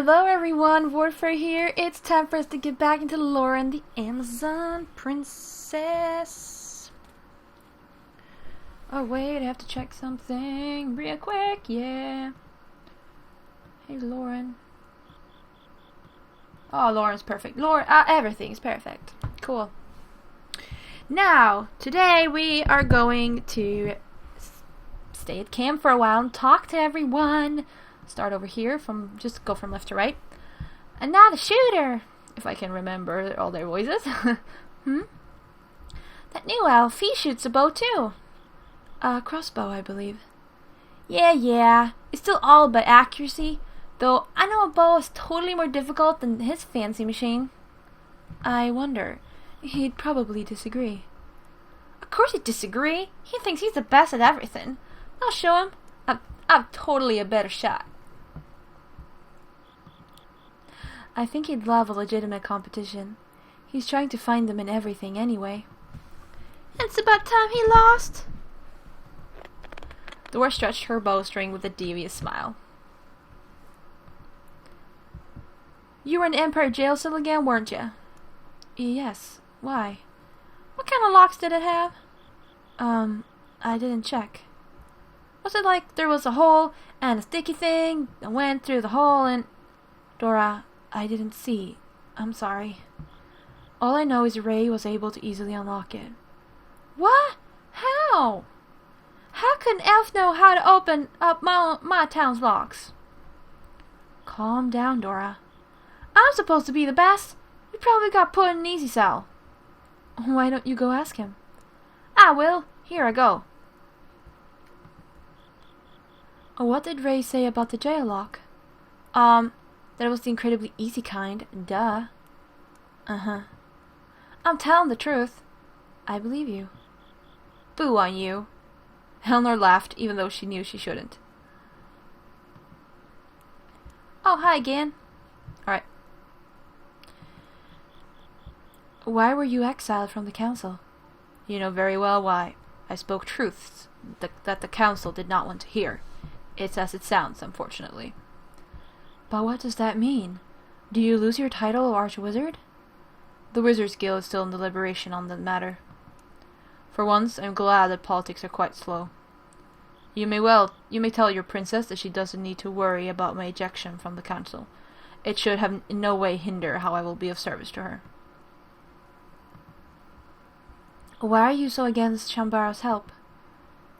Hello everyone, Wardfire here. It's time for us to get back into Loren, the Amazon Princess. Oh wait, I have to check something real quick, yeah. Hey Loren. Oh, Loren's perfect. Everything's perfect. Cool. Now, today we are going to stay at camp for a while and talk to everyone. Start over here, just go from left to right. And now the shooter, if I can remember all their voices. That new elf, he shoots a bow too. Crossbow, I believe. Yeah. It's still all about accuracy, though I know a bow is totally more difficult than his fancy machine. I wonder. He'd probably disagree. Of course he'd disagree. He thinks he's the best at everything. I'll show him. I'm totally a better shot. I think he'd love a legitimate competition. He's trying to find them in everything anyway. It's about time he lost. Dora stretched her bowstring with a devious smile. You were in Empire jail cell again, weren't you? Yes. Why? What kind of locks did it have? I didn't check. Was it like there was a hole and a sticky thing that went through the hole and... Dora, I didn't see. I'm sorry. All I know is Ray was able to easily unlock it. What? How? How could an elf know how to open up my town's locks? Calm down, Dora. I'm supposed to be the best. You probably got put in an easy cell. Why don't you go ask him? I will. Here I go. What did Ray say about the jail lock? That it was the incredibly easy kind. Duh. I'm telling the truth. I believe you. Boo on you. Eleanor laughed, even though she knew she shouldn't. Oh, hi again. Alright. Why were you exiled from the council? You know very well why. I spoke truths that the council did not want to hear. It's as it sounds, unfortunately. But what does that mean? Do you lose your title of Archwizard? The Wizards Guild is still in deliberation on the matter. For once, I'm glad that politics are quite slow. You may tell your princess that she doesn't need to worry about my ejection from the council. It should have in no way hinder how I will be of service to her. Why are you so against Shambara's help?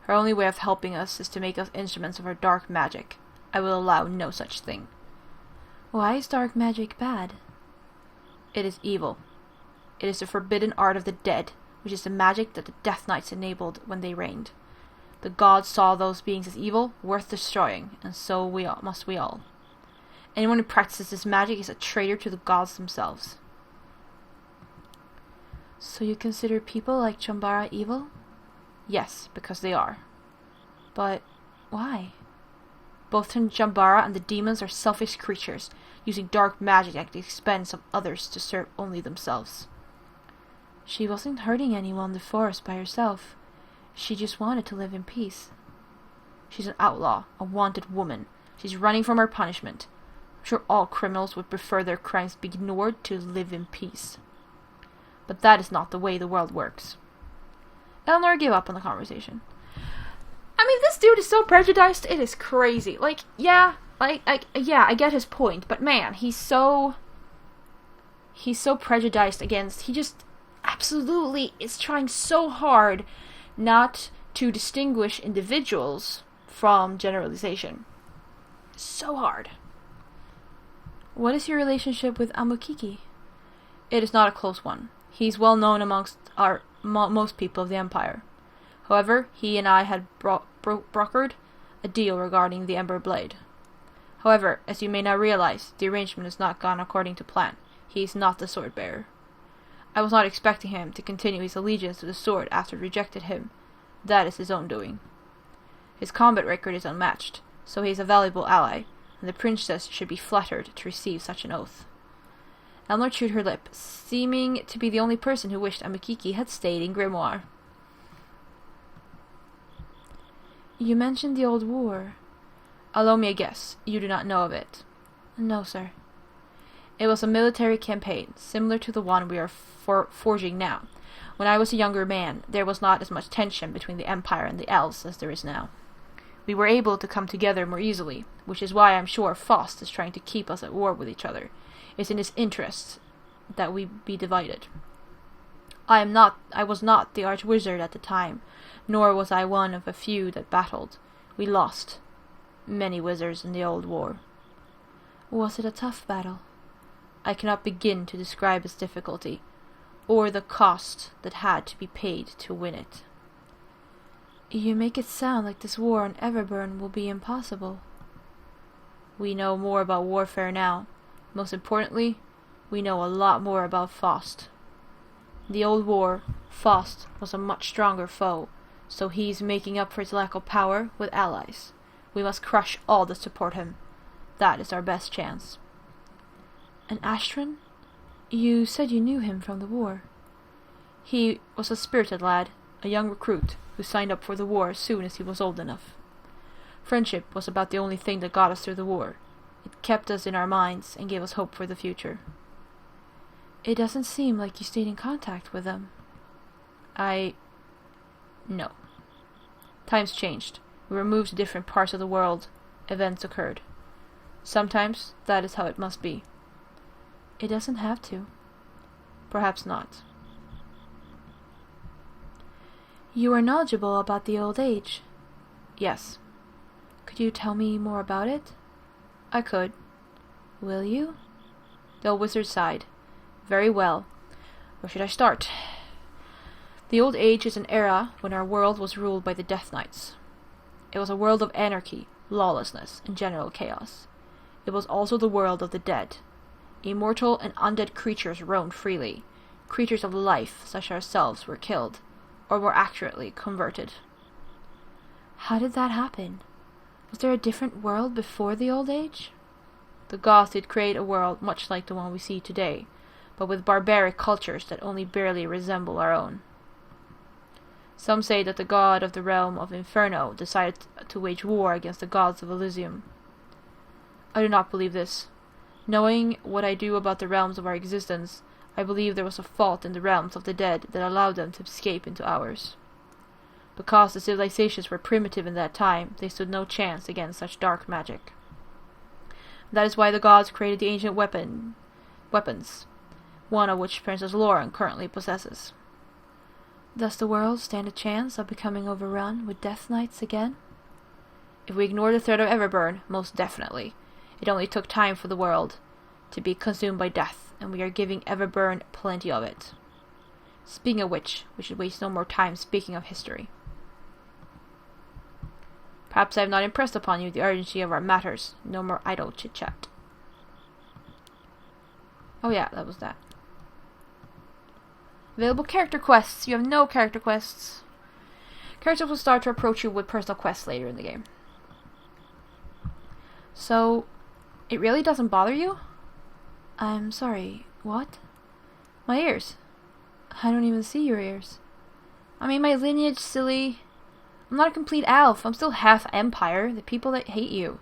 Her only way of helping us is to make us instruments of her dark magic. I will allow no such thing. Why is dark magic bad? It is evil. It is the forbidden art of the dead, which is the magic that the Death Knights enabled when they reigned. The gods saw those beings as evil, worth destroying, and so must we all. Anyone who practices this magic is a traitor to the gods themselves. So you consider people like Shambara evil? Yes, because they are. But why? Both Shambara and the demons are selfish creatures, using dark magic at the expense of others to serve only themselves. She wasn't hurting anyone in the forest by herself. She just wanted to live in peace. She's an outlaw, a wanted woman. She's running from her punishment. I'm sure all criminals would prefer their crimes be ignored to live in peace. But that is not the way the world works. Eleanor gave up on the conversation. I mean, this dude is so prejudiced, it is crazy. I get his point, but man, he's so prejudiced against, he just absolutely is trying so hard not to distinguish individuals from generalization. So hard. What is your relationship with Amokiki? It is not a close one. He's well known amongst most people of the Empire. However, he and I had brokered a deal regarding the Ember Blade. However, as you may now realize, the arrangement has not gone according to plan. He is not the sword bearer. I was not expecting him to continue his allegiance to the sword after it rejected him. That is his own doing. His combat record is unmatched, so he is a valuable ally, and the princess should be flattered to receive such an oath. Eleanor chewed her lip, seeming to be the only person who wished Amokiki had stayed in Grimoire. You mentioned the old war. Allow me a guess. You do not know of it. No, sir. It was a military campaign, similar to the one we are forging now. When I was a younger man, there was not as much tension between the Empire and the Elves as there is now. We were able to come together more easily, which is why I'm sure Faust is trying to keep us at war with each other. It's in his interests that we be divided. I was not the Archwizard at the time, nor was I one of a few that battled. We lost many wizards in the old war. Was it a tough battle? I cannot begin to describe its difficulty, or the cost that had to be paid to win it. You make it sound like this war on Everburn will be impossible. We know more about warfare now. Most importantly, we know a lot more about Faust. The old war, Faust was a much stronger foe, so he's making up for his lack of power with allies. We must crush all that support him. That is our best chance. And Astron? You said you knew him from the war. He was a spirited lad, a young recruit, who signed up for the war as soon as he was old enough. Friendship was about the only thing that got us through the war. It kept us in our minds and gave us hope for the future. It doesn't seem like you stayed in contact with them. No. Times changed. We were moved to different parts of the world. Events occurred. Sometimes that is how it must be. It doesn't have to. Perhaps not. You are knowledgeable about the old age. Yes. Could you tell me more about it? I could. Will you? The old wizard sighed. Very well. Where should I start? The Old Age is an era when our world was ruled by the Death Knights. It was a world of anarchy, lawlessness, and general chaos. It was also the world of the dead. Immortal and undead creatures roamed freely. Creatures of life, such as ourselves, were killed, or more accurately, converted. How did that happen? Was there a different world before the Old Age? The gods did create a world much like the one we see today, but with barbaric cultures that only barely resemble our own. Some say that the god of the realm of Inferno decided to wage war against the gods of Elysium. I do not believe this. Knowing what I do about the realms of our existence, I believe there was a fault in the realms of the dead that allowed them to escape into ours. Because the civilizations were primitive in that time, they stood no chance against such dark magic. That is why the gods created the ancient weapons, one of which Princess Loren currently possesses. Does the world stand a chance of becoming overrun with Death Knights again? If we ignore the threat of Everburn, most definitely. It only took time for the world to be consumed by death, and we are giving Everburn plenty of it. Speaking of which, we should waste no more time speaking of history. Perhaps I have not impressed upon you the urgency of our matters. No more idle chit-chat. Oh yeah, that was that. Available character quests. You have no character quests. Characters will start to approach you with personal quests later in the game. So, it really doesn't bother you? I'm sorry, what? My ears. I don't even see your ears. I mean, my lineage, silly. I'm not a complete elf. I'm still half Empire. The people that hate you.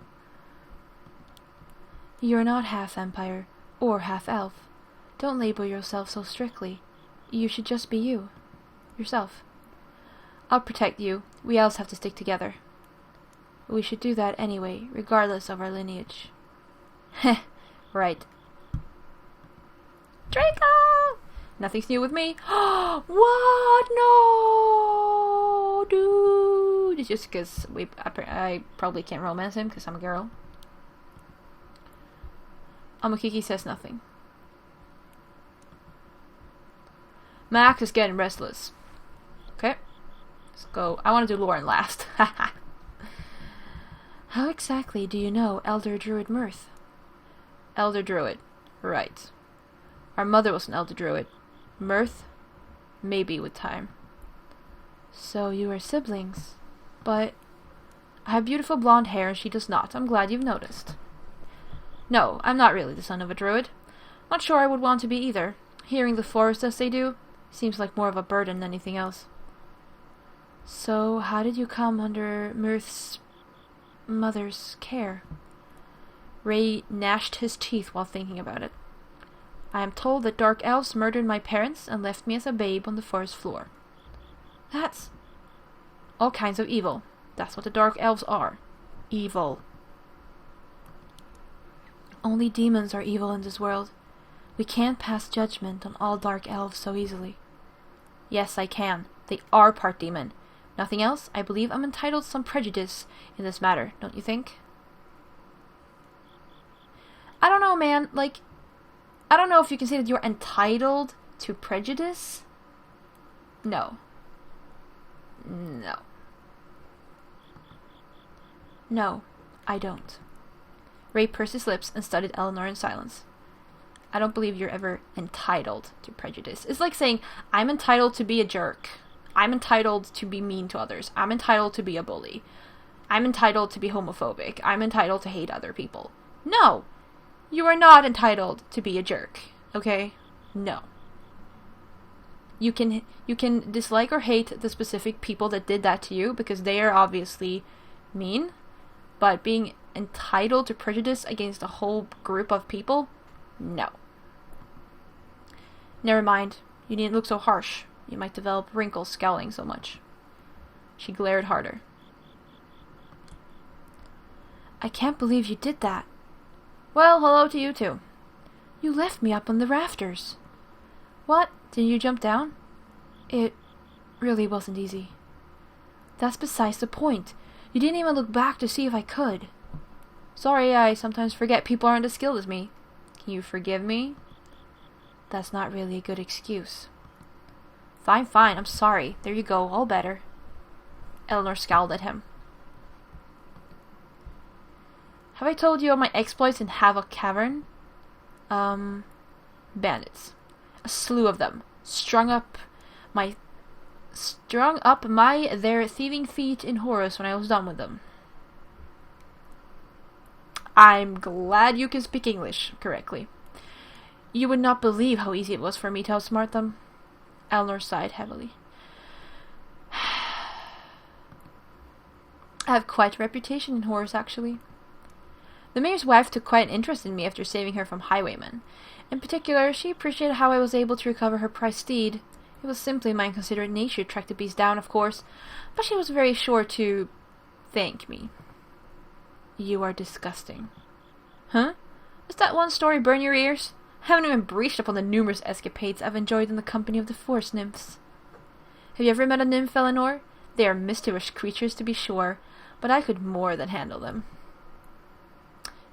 You're not half Empire, or half elf. Don't label yourself so strictly. You should just be you. Yourself. I'll protect you. We elves have to stick together. We should do that anyway, regardless of our lineage. Heh, right. Draco! Nothing's new with me. What? No! Dude! It's just because I probably can't romance him because I'm a girl. Amakiki says nothing. Max is getting restless. Okay. Let's go. I want to do Loren last. How exactly do you know Elder Druid Mirth? Elder Druid. Right. Our mother was an Elder Druid. Mirth? Maybe with time. So you are siblings. But I have beautiful blonde hair and she does not. I'm glad you've noticed. No, I'm not really the son of a druid. Not sure I would want to be either. Hearing the forest as they do seems like more of a burden than anything else. So how did you come under Mirth's mother's care? Ray gnashed his teeth while thinking about it. I am told that dark elves murdered my parents and left me as a babe on the forest floor. That's all kinds of evil. That's what the dark elves are. Evil. Only demons are evil in this world. We can't pass judgment on all dark elves so easily. Yes, I can. They are part demon. Nothing else, I believe I'm entitled to some prejudice in this matter, don't you think? I don't know, man. Like, I don't know if you can say that you're entitled to prejudice. No. No. No, I don't. Ray pursed his lips and studied Eleanor in silence. I don't believe you're ever entitled to prejudice. It's like saying, I'm entitled to be a jerk. I'm entitled to be mean to others. I'm entitled to be a bully. I'm entitled to be homophobic. I'm entitled to hate other people. No! You are not entitled to be a jerk. Okay? No. You can dislike or hate the specific people that did that to you because they are obviously mean, but being entitled to prejudice against a whole group of people? No. Never mind. You needn't look so harsh. You might develop wrinkles scowling so much. She glared harder. I can't believe you did that. Well, hello to you too. You left me up on the rafters. What? Didn't you jump down? It really wasn't easy. That's besides the point. You didn't even look back to see if I could. Sorry, I sometimes forget people aren't as skilled as me. Can you forgive me? That's not really a good excuse. Fine, I'm sorry. There you go, all better. Eleanor scowled at him. Have I told you of my exploits in Havoc Cavern? Bandits. A slew of them. Strung up their thieving feet in Horus when I was done with them. I'm glad you can speak English correctly. You would not believe how easy it was for me to outsmart them. Eleanor sighed heavily. I have quite a reputation in Horus, actually. The mayor's wife took quite an interest in me after saving her from highwaymen. In particular, she appreciated how I was able to recover her prized steed. It was simply my inconsiderate nature to track the beast down, of course, but she was very sure to thank me. You are disgusting. Huh? Does that one story burn your ears? I haven't even breached upon the numerous escapades I've enjoyed in the company of the forest nymphs. Have you ever met a nymph, Eleanor? They are mischievous creatures, to be sure, but I could more than handle them.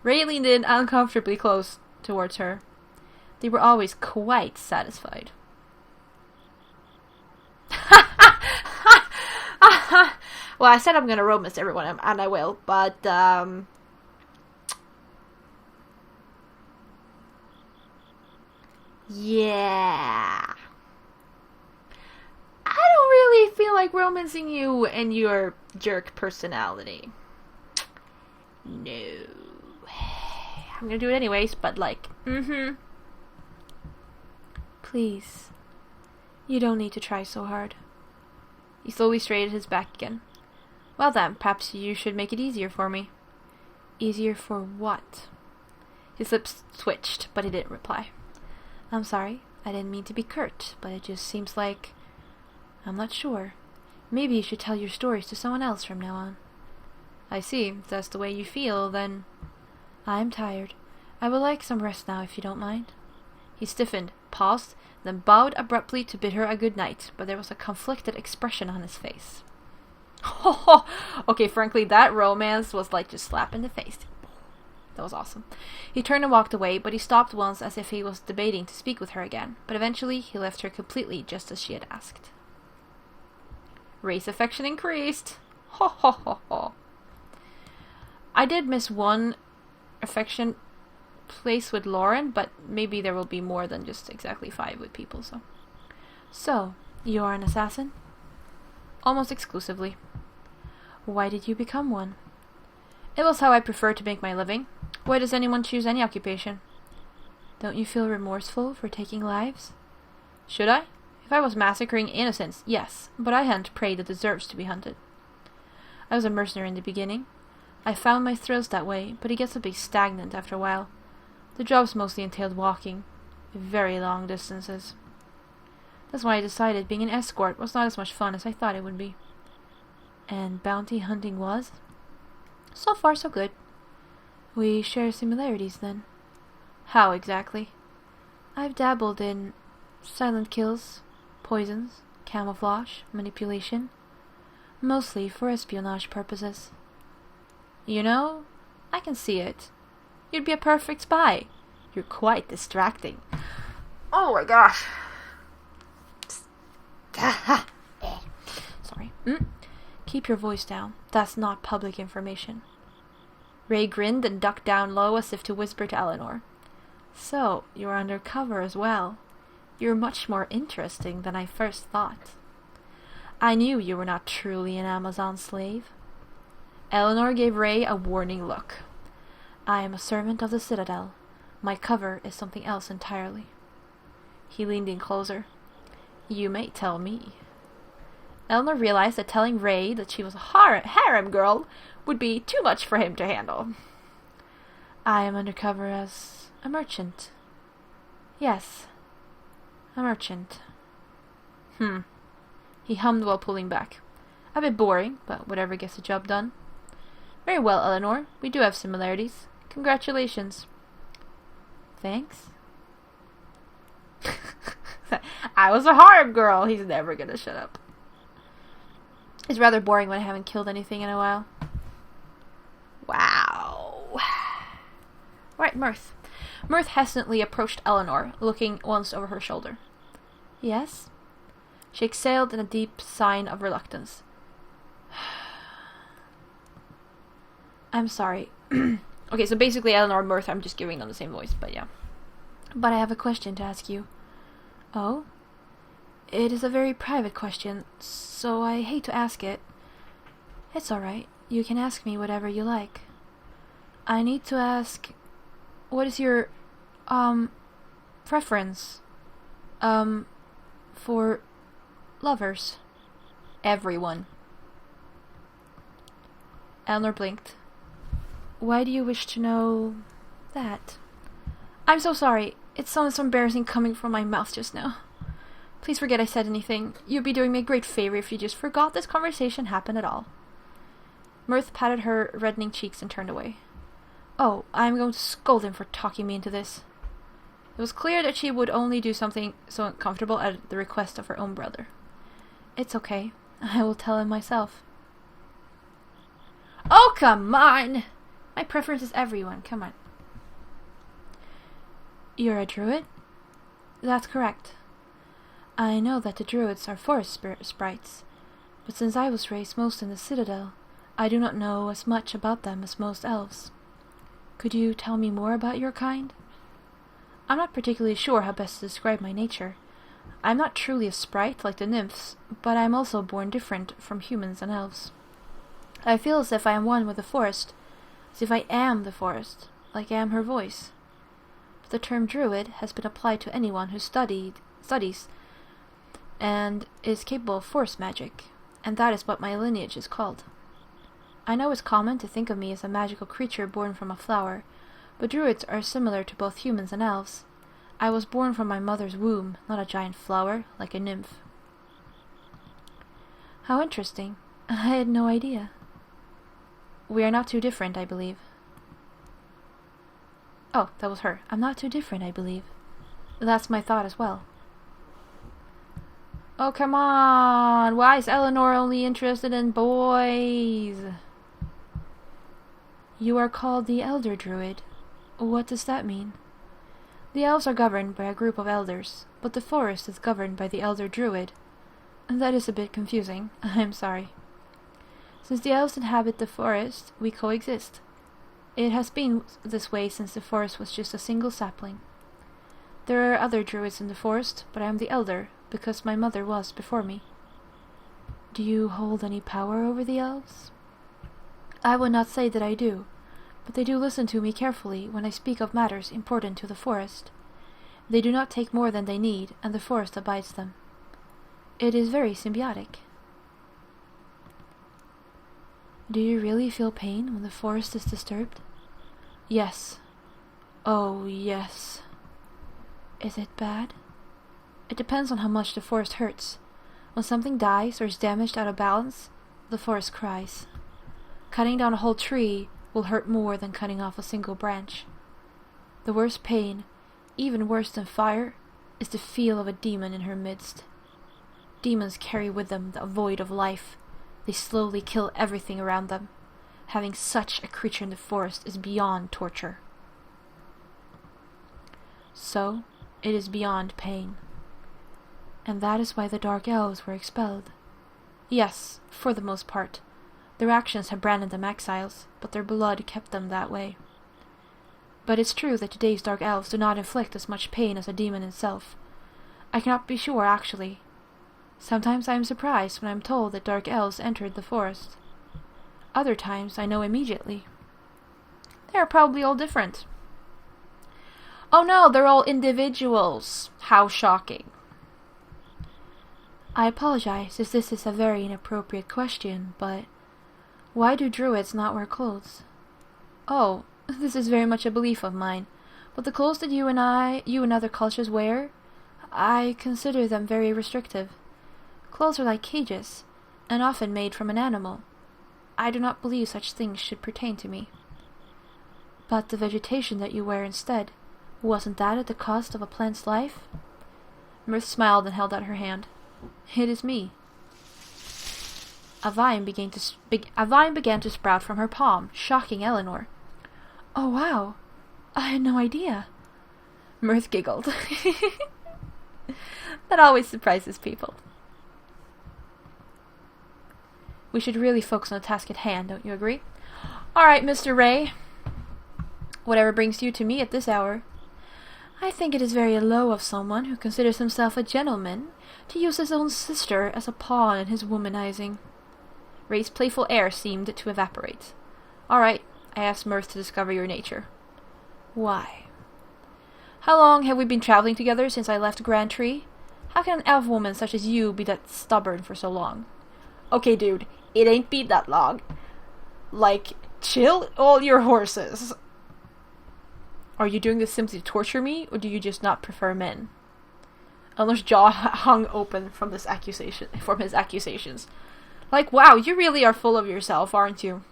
Ray leaned in uncomfortably close towards her. They were always quite satisfied. Well, I said I'm gonna romance everyone, and I will, but, yeah. I don't really feel like romancing you and your jerk personality. No. I'm gonna do it anyways, but like, Please. You don't need to try so hard. He slowly straightened his back again. Well then, perhaps you should make it easier for me. Easier for what? His lips twitched, but he didn't reply. I'm sorry, I didn't mean to be curt, but it just seems like... I'm not sure. Maybe you should tell your stories to someone else from now on. I see. If that's the way you feel, then... I'm tired. I would like some rest now, if you don't mind. He stiffened, paused, then bowed abruptly to bid her a good night, but there was a conflicted expression on his face. Okay, frankly, that romance was like just slap in the face. That was awesome. He turned and walked away, but he stopped once as if he was debating to speak with her again, but eventually he left her completely just as she had asked. Ray's affection increased. I did miss one affection place with Loren, but maybe there will be more than just exactly 5 with people, so. So, you are an assassin? Almost exclusively. Why did you become one? It was how I preferred to make my living. Why does anyone choose any occupation? Don't you feel remorseful for taking lives? Should I? If I was massacring innocents, yes, but I hunt prey that deserves to be hunted. I was a mercenary in the beginning. I found my thrills that way, but it gets a bit stagnant after a while. The jobs mostly entailed walking, very long distances. That's why I decided being an escort was not as much fun as I thought it would be. And bounty hunting was? So far, so good. We share similarities, then. How exactly? I've dabbled in silent kills, poisons, camouflage, manipulation, mostly for espionage purposes. You know, I can see it. You'd be a perfect spy. You're quite distracting. Oh my gosh. Sorry. Keep your voice down. That's not public information. Ray grinned and ducked down low as if to whisper to Eleanor. So, you're undercover as well. You're much more interesting than I first thought. I knew you were not truly an Amazon slave. Eleanor gave Ray a warning look. I am a servant of the Citadel. My cover is something else entirely. He leaned in closer. You may tell me. Eleanor realized that telling Ray that she was a harem girl would be too much for him to handle. I am undercover as a merchant. Yes, a merchant. He hummed while pulling back. A bit boring, but whatever gets the job done. Very well, Eleanor. We do have similarities. Congratulations. Thanks. I was a harem girl. He's never gonna shut up. It's rather boring when I haven't killed anything in a while. Wow. Right, Mirth. Mirth hesitantly approached Eleanor, looking once over her shoulder. Yes? She exhaled in a deep sign of reluctance. I'm sorry. Okay, so basically Eleanor and Mirth, I'm just giving them the same voice, but yeah. But I have a question to ask you. Oh? It is a very private question, so I hate to ask it. It's alright. You can ask me whatever you like. I need to ask... What is your... preference? For... lovers? Everyone. Eleanor blinked. Why do you wish to know... that? I'm so sorry. It sounded so embarrassing coming from my mouth just now. Please forget I said anything. You'd be doing me a great favor if you just forgot this conversation happened at all. Mirth patted her reddening cheeks and turned away. Oh, I'm going to scold him for talking me into this. It was clear that she would only do something so uncomfortable at the request of her own brother. It's okay. I will tell him myself. Oh, come on! My preference is everyone. Come on. You're a druid? That's correct. I know that the druids are forest sprites, but since I was raised most in the Citadel, I do not know as much about them as most elves. Could you tell me more about your kind? I'm not particularly sure how best to describe my nature. I'm not truly a sprite like the nymphs, but I am also born different from humans and elves. I feel as if I am one with the forest, as if I am the forest, like I am her voice. But the term druid has been applied to anyone who studies and is capable of forest magic, and that is what my lineage is called. I know it's common to think of me as a magical creature born from a flower, but druids are similar to both humans and elves. I was born from my mother's womb, not a giant flower, like a nymph. How interesting. I had no idea. We are not too different, I believe. Oh, that was her. I'm not too different, I believe. That's my thought as well. Oh, come on! Why is Eleanor only interested in boys? You are called the Elder Druid. What does that mean? The elves are governed by a group of elders, but the forest is governed by the Elder Druid. That is a bit confusing. I'm sorry. Since the elves inhabit the forest, we coexist. It has been this way since the forest was just a single sapling. There are other druids in the forest, but I am the elder, because my mother was before me. Do you hold any power over the elves? I would not say that I do, but they do listen to me carefully when I speak of matters important to the forest. They do not take more than they need, and the forest abides them. It is very symbiotic. Do you really feel pain when the forest is disturbed? Yes. Oh, yes. Is it bad? It depends on how much the forest hurts. When something dies or is damaged out of balance, the forest cries. Cutting down a whole tree will hurt more than cutting off a single branch. The worst pain, even worse than fire, is the feel of a demon in her midst. Demons carry with them the void of life. They slowly kill everything around them. Having such a creature in the forest is beyond torture. So, it is beyond pain. And that is why the Dark Elves were expelled. Yes, for the most part. Their actions have branded them exiles, but their blood kept them that way. But it's true that today's Dark Elves do not inflict as much pain as a demon itself. I cannot be sure, actually. Sometimes I am surprised when I am told that Dark Elves entered the forest. Other times I know immediately. They are probably all different. Oh no, they're all individuals. How shocking. I apologize if this is a very inappropriate question, but why do druids not wear clothes? Oh, this is very much a belief of mine, but the clothes that you and other cultures wear, I consider them very restrictive. Clothes are like cages, and often made from an animal. I do not believe such things should pertain to me. But the vegetation that you wear instead, wasn't that at the cost of a plant's life? Mirth smiled and held out her hand. It is me. A vine began to sprout from her palm, shocking Eleanor. Oh wow, I had no idea. Mirth giggled. That always surprises people. We should really focus on the task at hand, don't you agree? Alright, Mr. Ray. Whatever brings you to me at this hour. I think it is very low of someone who considers himself a gentleman to use his own sister as a pawn in his womanizing. Ray's playful air seemed to evaporate. Alright, I asked Mirth to discover your nature. Why? How long have we been traveling together since I left Grand Tree? How can an elf woman such as you be that stubborn for so long? Okay, dude, it ain't been that long. Like, chill all your horses. Are you doing this simply to torture me, or do you just not prefer men? Eleanor's jaw hung open from his accusations. Like, wow, you really are full of yourself, aren't you?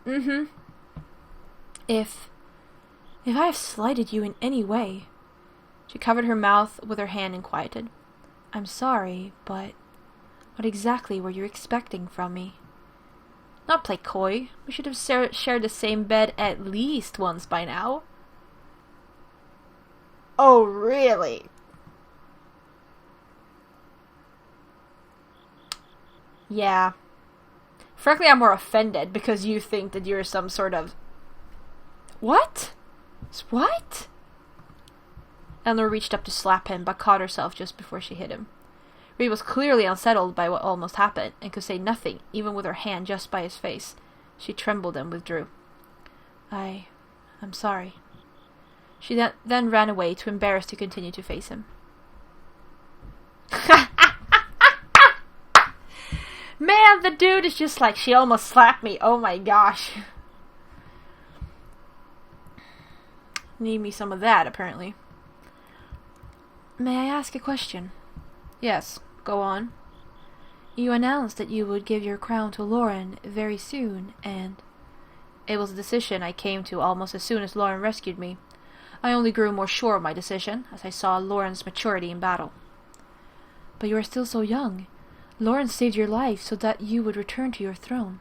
Mm-hmm. If I have slighted you in any way... She covered her mouth with her hand and quieted. I'm sorry, but what exactly were you expecting from me? Not play coy. We should have shared the same bed at least once by now. Oh, really? Yeah. Frankly, I'm more offended because you think that you're some sort of... What? What? Eleanor reached up to slap him, but caught herself just before she hit him. Reed was clearly unsettled by what almost happened, and could say nothing, even with her hand just by his face. She trembled and withdrew. I'm sorry. She then ran away, too embarrassed to continue to face him. Man, the dude is just like, she almost slapped me. Oh my gosh. Need me some of that, apparently. May I ask a question? Yes, go on. You announced that you would give your crown to Loren very soon, and... It was a decision I came to almost as soon as Loren rescued me. I only grew more sure of my decision as I saw Loren's maturity in battle. But you are still so young. Loren saved your life so that you would return to your throne.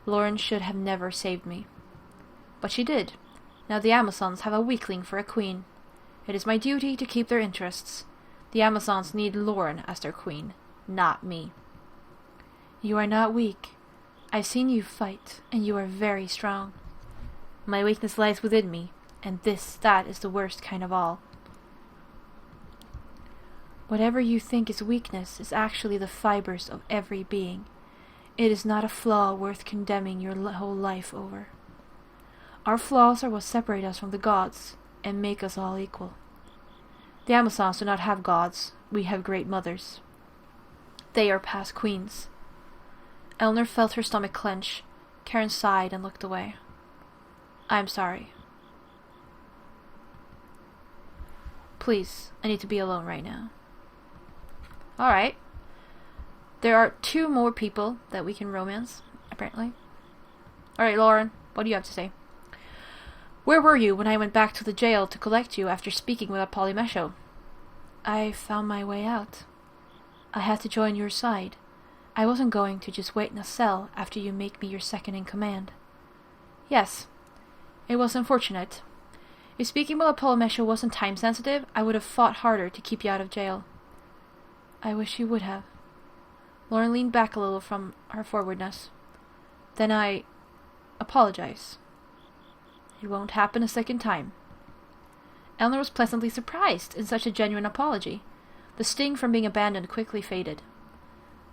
Loren should have never saved me. But she did. Now the Amazons have a weakling for a queen. It is my duty to keep their interests. The Amazons need Loren as their queen, not me. You are not weak. I've seen you fight, and you are very strong. My weakness lies within me, and that is the worst kind of all. Whatever you think is weakness is actually the fibers of every being. It is not a flaw worth condemning your whole life over. Our flaws are what separate us from the gods, and make us all equal. The Amazons do not have gods. We have great mothers. They are past queens. Eleanor felt her stomach clench. Karen sighed and looked away. I'm sorry. Please, I need to be alone right now. Alright. There are 2 more people that we can romance, apparently. Alright, Loren, what do you have to say? Where were you when I went back to the jail to collect you after speaking with Polymesho? I found my way out. I had to join your side. I wasn't going to just wait in a cell after you make me your second in command. Yes, it was unfortunate. If speaking with Polymesho wasn't time-sensitive, I would have fought harder to keep you out of jail. I wish you would have. Loren leaned back a little from her forwardness. Then I apologize. It won't happen a second time. Eleanor was pleasantly surprised in such a genuine apology. The sting from being abandoned quickly faded.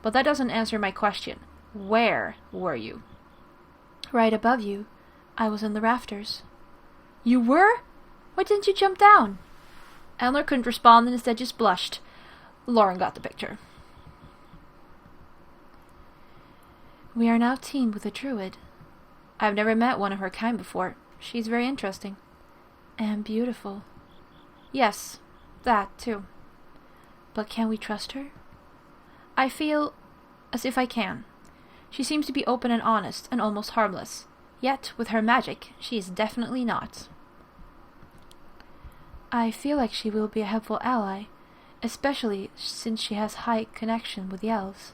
But that doesn't answer my question. Where were you? Right above you. I was in the rafters. You were? Why didn't you jump down? Eleanor couldn't respond and instead just blushed. Loren got the picture. We are now teamed with a druid. I've never met one of her kind before. She's very interesting. And beautiful. Yes, that too. But can we trust her? I feel as if I can. She seems to be open and honest and almost harmless. Yet, with her magic, she is definitely not. I feel like she will be a helpful ally, especially since she has high connection with the elves.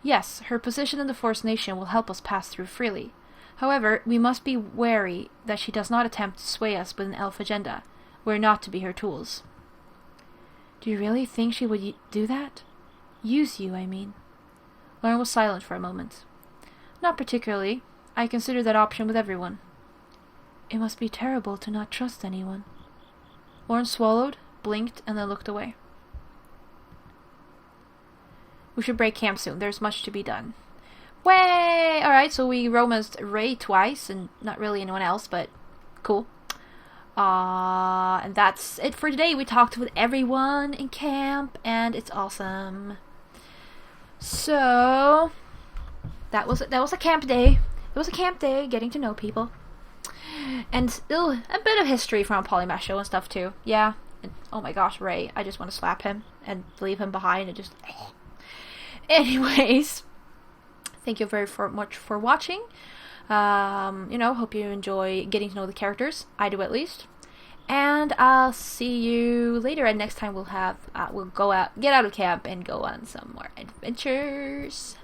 Yes, her position in the Forest Nation will help us pass through freely. However, we must be wary that she does not attempt to sway us with an elf agenda. We're not to be her tools. Do you really think she would do that? Use you, I mean. Loren was silent for a moment. Not particularly. I consider that option with everyone. It must be terrible to not trust anyone. Loren swallowed, blinked, and then looked away. We should break camp soon. There's much to be done. Way! Alright, so we romanced Ray twice, and not really anyone else, but cool. And that's it for today. We talked with everyone in camp, and it's awesome. So, that was a camp day. It was a camp day, getting to know people. And still a bit of history from Polymesho and stuff too. Yeah. And, oh my gosh, Ray. I just want to slap him and leave him behind and just... Anyways, thank you very much for watching. Hope you enjoy getting to know the characters. I do, at least. And I'll see you later. And next time we'll go out, get out of camp and go on some more adventures.